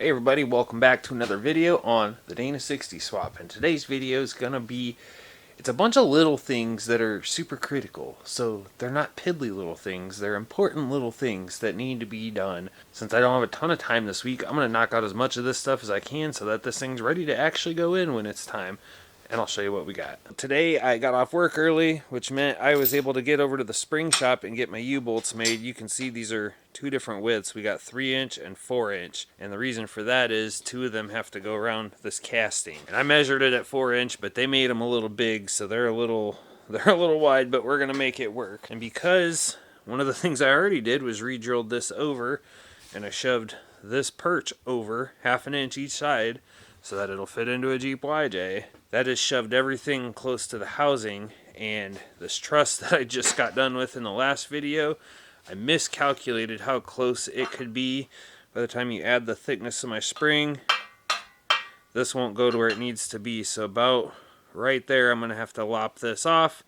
Hey everybody, welcome back to another video on the Dana 60 swap, and today's video is gonna be, it's a bunch of little things that are super critical. So they're not piddly little things, they're important little things that need to be done. Since I don't have a ton of time this week, I'm gonna knock out as much of this stuff as I can so that this thing's ready to actually go in when it's time. And I'll show you what we got. Today I got off work early, which meant I was able to get over to the spring shop and get my U-bolts made. You can see these are two different widths. We got 3-inch and 4-inch. And the reason for that is two of them have to go around this casting. And I measured it at 4-inch, but they made them a little big, so they're a little wide, but we're gonna make it work. And because one of the things I already did was re-drilled this over, and I shoved this perch over 1/2 inch each side so that it'll fit into a Jeep YJ. That has shoved everything close to the housing, and this truss that I just got done with in the last video, I miscalculated how close it could be. By the time you add the thickness of my spring, this won't go to where it needs to be. So about right there, I'm going to have to lop this off.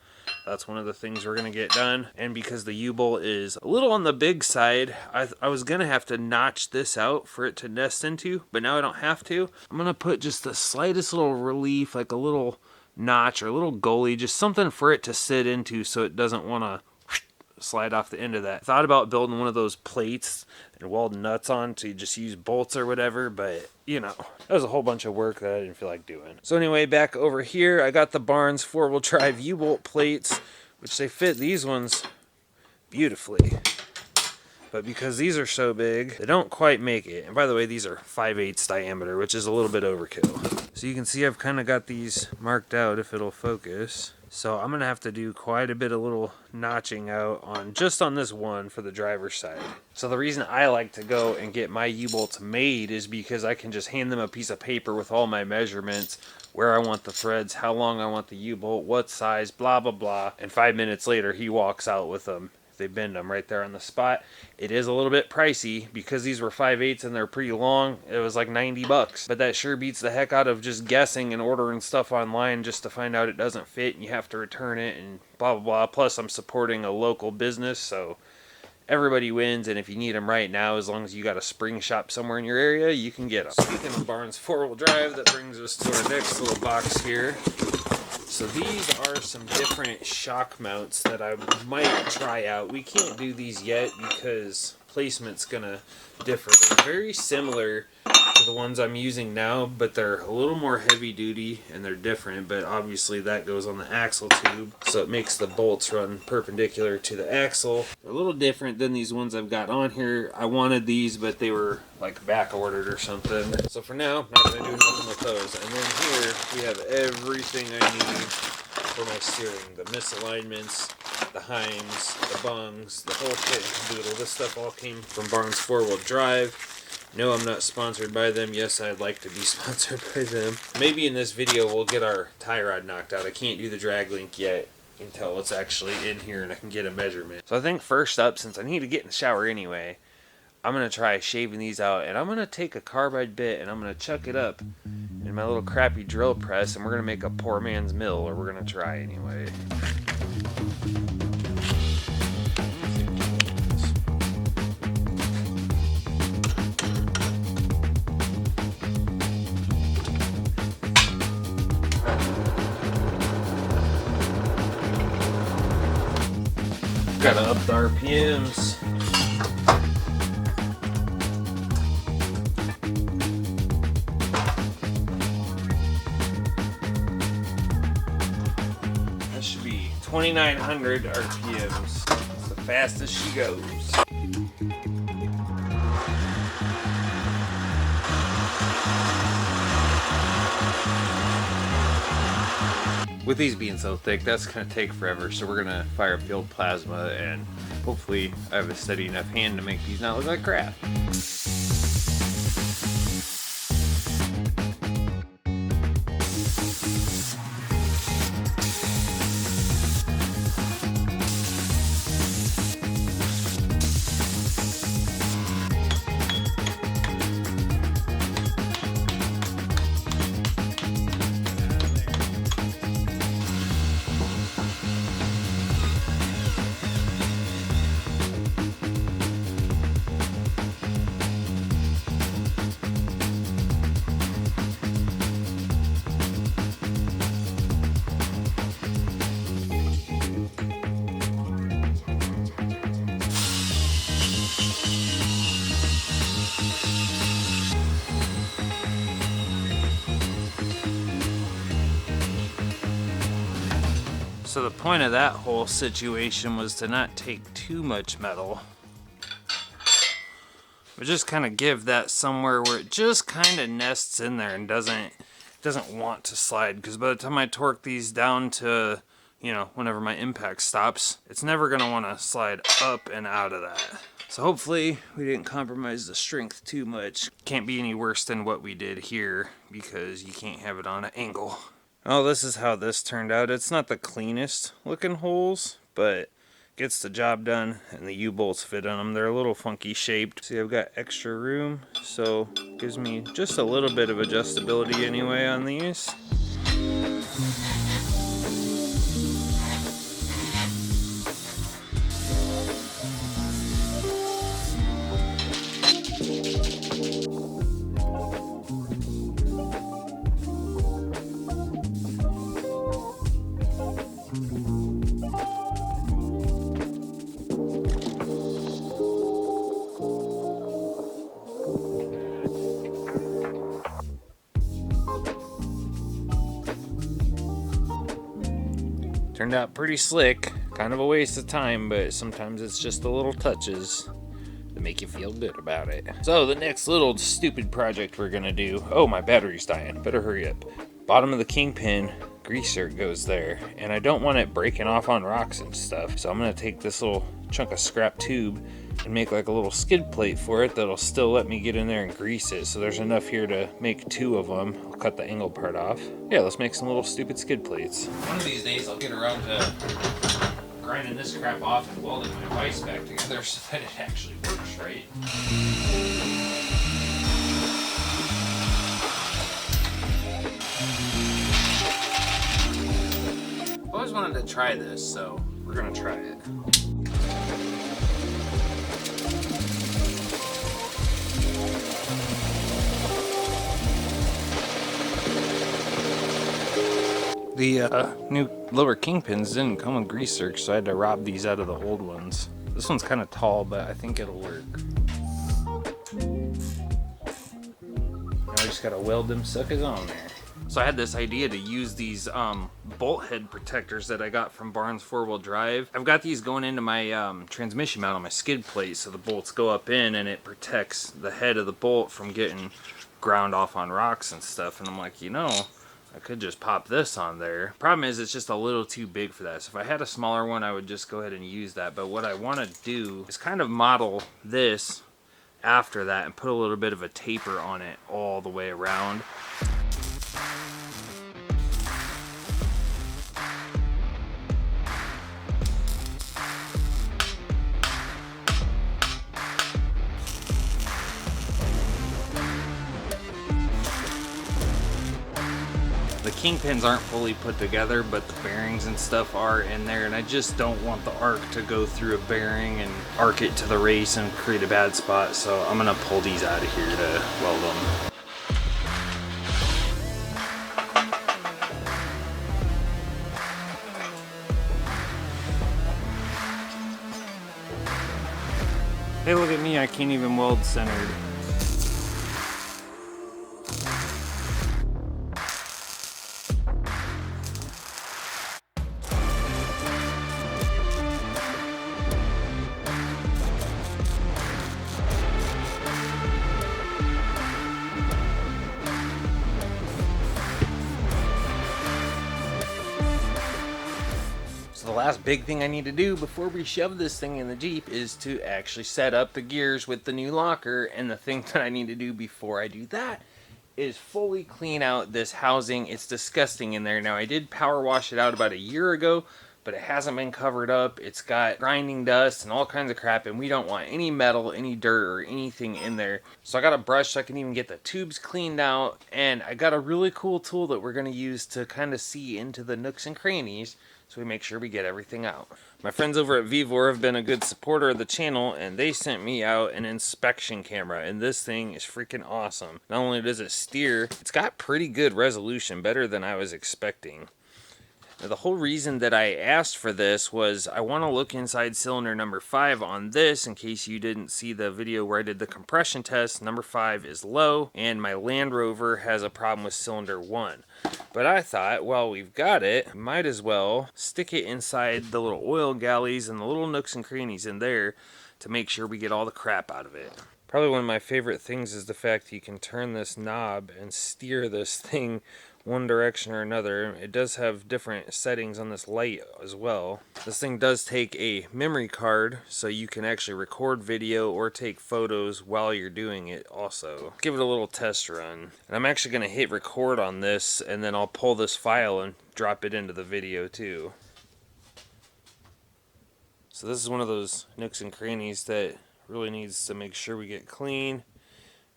That's one of the things we're going to get done. And because the U-bolt is a little on the big side, I was going to have to notch this out for it to nest into, but now I don't have to. I'm going to put just the slightest little relief, like a little notch or a little goalie, just something for it to sit into so it doesn't want to slide off the end of that. I thought about building one of those plates and weld nuts on to just use bolts or whatever, but you know, that was a whole bunch of work that I didn't feel like doing. So anyway, back over here, I got the Barnes 4-wheel drive U-bolt plates, which they fit these ones beautifully. But because these are so big, they don't quite make it. And by the way, these are 5/8 diameter, which is a little bit overkill. So you can see I've kind of got these marked out if it'll focus. So I'm going to have to do quite a bit of little notching out on just on this one for the driver's side. So the reason I like to go and get my U-bolts made is because I can just hand them a piece of paper with all my measurements, where I want the threads, how long I want the U-bolt, what size, blah, blah, blah. And 5 minutes later, he walks out with them. They bend them right there on the spot. It is a little bit pricey because these were 5/8 and they're pretty long. It was like $90, but that sure beats the heck out of just guessing and ordering stuff online just to find out it doesn't fit and you have to return it and blah blah blah. Plus I'm supporting a local business, so everybody wins. And if you need them right now, as long as you got a spring shop somewhere in your area, you can get them. Speaking of Barnes 4-wheel drive, that brings us to our next little box here. So these are some different shock mounts that I might try out. We can't do these yet because placement's gonna differ. They're very similar to the ones I'm using now, but they're a little more heavy duty and they're different, but obviously that goes on the axle tube, so it makes the bolts run perpendicular to the axle. They're a little different than these ones I've got on here. I wanted these, but they were like back ordered or something. So for now, I'm not gonna do nothing with those. And then here we have everything I need for my steering. The misalignments, the heims, the bungs, the whole kit and caboodle. This stuff all came from Barnes 4-wheel drive. No, I'm not sponsored by them. Yes, I'd like to be sponsored by them. Maybe in this video we'll get our tie rod knocked out. I can't do the drag link yet until it's actually in here and I can get a measurement. So I think first up, since I need to get in the shower anyway, I'm going to try shaving these out, and I'm going to take a carbide bit and I'm going to chuck it up in my little crappy drill press, and we're going to make a poor man's mill, or we're going to try anyway. Gotta up the RPMs. That should be 2,900 RPMs. That's the fastest she goes. With these being so thick, that's going to take forever, so we're going to fire up the old plasma, and hopefully I have a steady enough hand to make these not look like crap. So the point of that whole situation was to not take too much metal, but just kind of give that somewhere where it just kind of nests in there and doesn't want to slide. Because by the time I torque these down to, you know, whenever my impact stops, it's never going to want to slide up and out of that. So hopefully we didn't compromise the strength too much. Can't be any worse than what we did here because you can't have it on an angle. Oh, this is how this turned out. It's not the cleanest looking holes, but gets the job done, and the U-bolts fit on them. They're a little funky shaped. See, I've got extra room, so gives me just a little bit of adjustability anyway on these. Turned out pretty slick, kind of a waste of time, but sometimes it's just the little touches that make you feel good about it. So the next little stupid project we're gonna do, oh, my battery's dying, better hurry up. Bottom of the Kingpin, greaser goes there, and I don't want it breaking off on rocks and stuff, so I'm gonna take this little chunk of scrap tube and make like a little skid plate for it that'll still let me get in there and grease it. So there's enough here to make 2 of them. I'll cut the angle part off. Yeah, let's make some little stupid skid plates. One of these days I'll get around to grinding this crap off and welding my vise back together so that it actually works right. I always wanted to try this, so we're gonna try it. The new lower Kingpins didn't come with greaser, so I had to rob these out of the old ones. This one's kind of tall, but I think it'll work. Now I just gotta weld them suckers on there. So I had this idea to use these bolt head protectors that I got from Barnes 4-wheel drive. I've got these going into my transmission mount on my skid plate, so the bolts go up in and it protects the head of the bolt from getting ground off on rocks and stuff. And I'm like, you know, I could just pop this on there. Problem is, it's just a little too big for that. So if I had a smaller one, I would just go ahead and use that. But what I want to do is kind of model this after that and put a little bit of a taper on it all the way around. The Kingpins aren't fully put together, but the bearings and stuff are in there, and I just don't want the arc to go through a bearing and arc it to the race and create a bad spot, so I'm gonna pull these out of here to weld them. Hey, look at me, I can't even weld centered. So the last big thing I need to do before we shove this thing in the Jeep is to actually set up the gears with the new locker. And the thing that I need to do before I do that is fully clean out this housing. It's disgusting in there. Now, I did power wash it out about a year ago, but it hasn't been covered up. It's got grinding dust and all kinds of crap, and we don't want any metal, any dirt, or anything in there. So I got a brush so I can even get the tubes cleaned out, and I got a really cool tool that we're going to use to kind of see into the nooks and crannies so we make sure we get everything out. My friends over at Vivor have been a good supporter of the channel, and they sent me out an inspection camera, and this thing is freaking awesome. Not only does it steer, it's got pretty good resolution, better than I was expecting. Now, the whole reason that I asked for this was I want to look inside cylinder number 5 on this. In case you didn't see the video where I did the compression test, number 5 is low, and my Land Rover has a problem with cylinder 1. But I thought, well, we've got it, might as well stick it inside the little oil galleys and the little nooks and crannies in there to make sure we get all the crap out of it. Probably one of my favorite things is the fact you can turn this knob and steer this thing one direction or another. It does have different settings on this light as well. This thing does take a memory card, so you can actually record video or take photos while you're doing it also. Give it a little test run. And I'm actually going to hit record on this, and then I'll pull this file and drop it into the video too. So this is one of those nooks and crannies that really needs to make sure we get clean.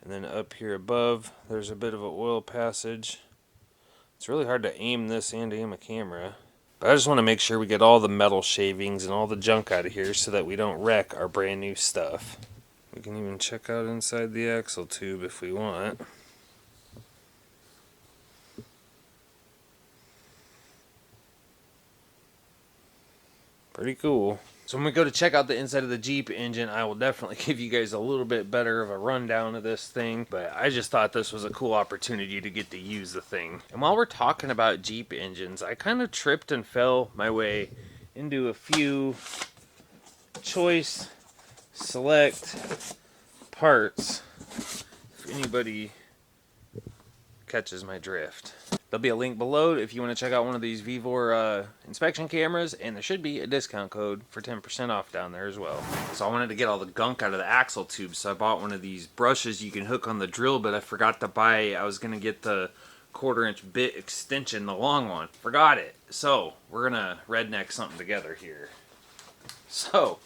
And then up here above, there's a bit of an oil passage. It's really hard to aim this and aim a camera. But I just want to make sure we get all the metal shavings and all the junk out of here so that we don't wreck our brand new stuff. We can even check out inside the axle tube if we want. Pretty cool. So when we go to check out the inside of the Jeep engine, I will definitely give you guys a little bit better of a rundown of this thing. But I just thought this was a cool opportunity to get to use the thing. And while we're talking about Jeep engines, I kind of tripped and fell my way into a few choice select parts. If anybody catches my drift. There'll be a link below if you want to check out one of these Vevor inspection cameras, and there should be a discount code for 10% off down there as well. So I wanted to get all the gunk out of the axle tube, so I bought one of these brushes you can hook on the drill, but I forgot to buy, I was going to get the 1/4-inch bit extension, the long one. Forgot it. So we're going to redneck something together here. So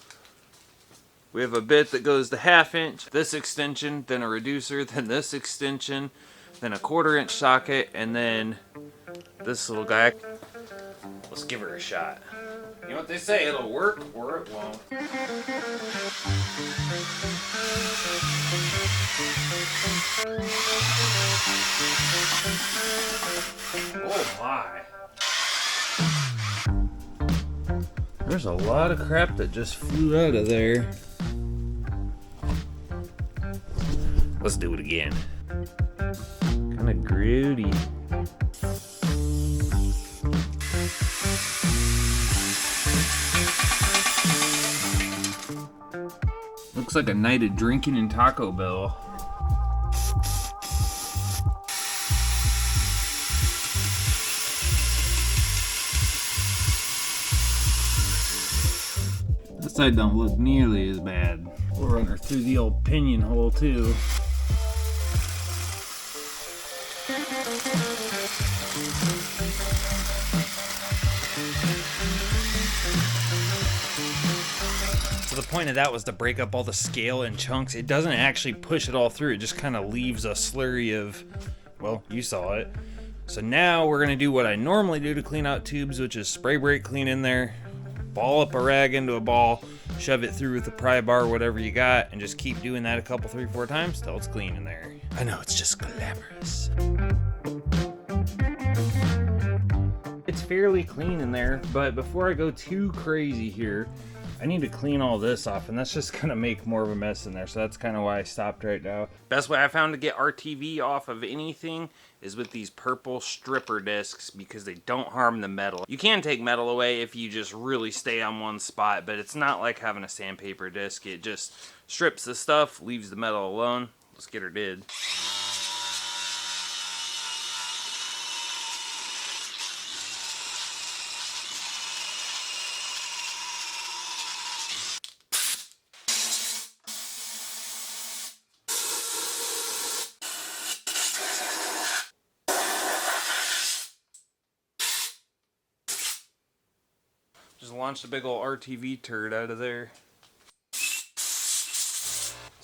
we have a bit that goes to 1/2 inch, this extension, then a reducer, then this extension, then a 1/4-inch socket, and then this little guy. Let's give her a shot. You know what they say, it'll work or it won't. Oh my. There's a lot of crap that just flew out of there. Let's do it again. Kind of grody. Looks like a night of drinking in Taco Bell. This side don't look nearly as bad. We'll run her through the old pinion hole too. So the point of that was to break up all the scale and chunks. It doesn't actually push it all through. It just kind of leaves a slurry of, well, you saw it. So now we're going to do what I normally do to clean out tubes, which is spray brake clean in there, ball up a rag into a ball, shove it through with a pry bar, whatever you got, and just keep doing that a couple, 3, 4 times till it's clean in there. I know, it's just glamorous. It's fairly clean in there, but before I go too crazy here, I need to clean all this off, and that's just gonna make more of a mess in there, so that's kind of why I stopped right now. Best way I found to get RTV off of anything is with these purple stripper discs, because they don't harm the metal. You can take metal away if you just really stay on one spot, but it's not like having a sandpaper disc. It just strips the stuff, leaves the metal alone. Let's get her did. Just launched a big old RTV turd out of there.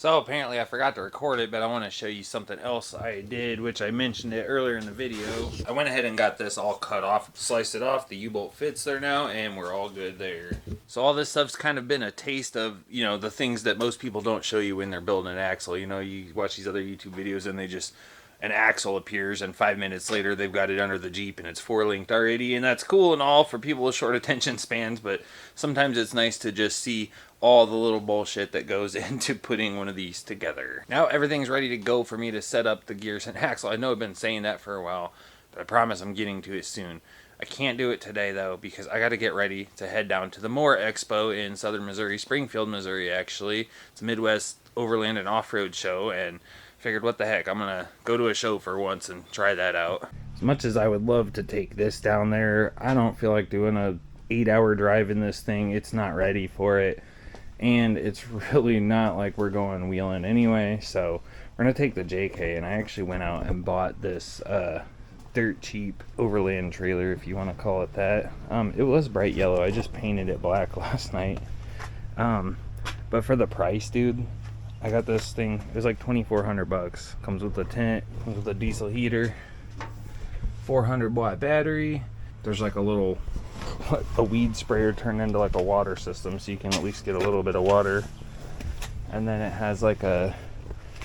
So apparently I forgot to record it, but I want to show you something else I did, which I mentioned it earlier in the video. I went ahead and got this all cut off, sliced it off, the U-bolt fits there now, and we're all good there. So all this stuff's kind of been a taste of, you know, the things that most people don't show you when they're building an axle. You know, you watch these other YouTube videos and they just an axle appears, and 5 minutes later they've got it under the Jeep and it's 4-linked already, and that's cool and all for people with short attention spans, but sometimes it's nice to just see all the little bullshit that goes into putting one of these together. Now everything's ready to go for me to set up the gears and axle. I know I've been saying that for a while, but I promise I'm getting to it soon. I can't do it today though, because I got to get ready to head down to the Moore Expo in southern Missouri, Springfield, Missouri actually. It's a Midwest overland and off-road show, and figured what the heck, I'm gonna go to a show for once and try that out. As much as I would love to take this down there, I don't feel like doing a 8-hour drive in this thing. It's not ready for it, and it's really not like we're going wheeling anyway. So we're gonna take the JK, and I actually went out and bought this dirt cheap overland trailer, if you want to call it that. It was bright yellow. I just painted it black last night, but for the price, dude, I got this thing. It was like $2,400. Comes with a tent, comes with a diesel heater, 400 watt battery. There's like a little, a weed sprayer turned into like a water system, so you can at least get a little bit of water. And then it has like a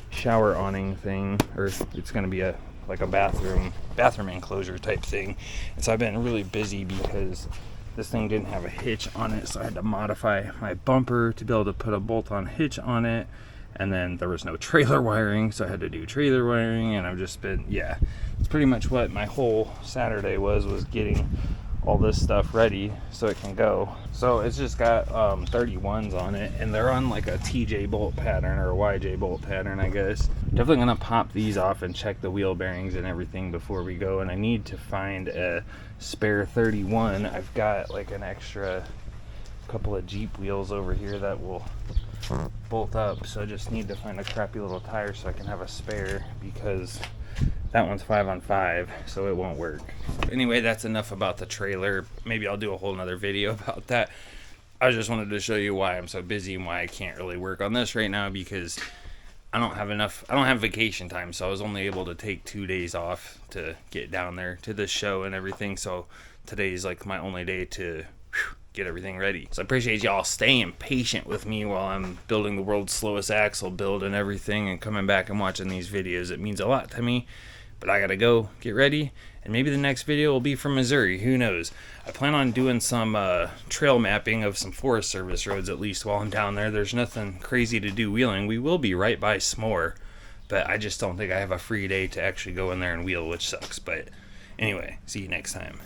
shower awning thing, or it's gonna be like a bathroom enclosure type thing. And so I've been really busy because this thing didn't have a hitch on it, so I had to modify my bumper to be able to put a bolt-on hitch on it. And then there was no trailer wiring, so I had to do trailer wiring, and I've just been, yeah, it's pretty much what my whole Saturday was getting all this stuff ready so it can go. So it's just got 31s on it, and they're on like a TJ bolt pattern or a YJ bolt pattern, I guess. Definitely gonna pop these off and check the wheel bearings and everything before we go, and I need to find a spare 31. I've got like an extra couple of Jeep wheels over here that will bolt up, so I just need to find a crappy little tire so I can have a spare, because that one's 5-on-5, so it won't work. Anyway, that's enough about the trailer. Maybe I'll do a whole nother video about that. I just wanted to show you why I'm so busy and why I can't really work on this right now, because I don't have vacation time, so I was only able to take 2 days off to get down there to this show and everything. So today's like my only day to get everything ready. So I appreciate y'all staying patient with me while I'm building the world's slowest axle build and everything, and coming back and watching these videos. It means a lot to me, but I gotta go get ready, and maybe the next video will be from Missouri, who knows. I plan on doing some trail mapping of some Forest Service roads at least while I'm down there. There's nothing crazy to do wheeling. We will be right by S'more, but I just don't think I have a free day to actually go in there and wheel, which sucks. But anyway, see you next time.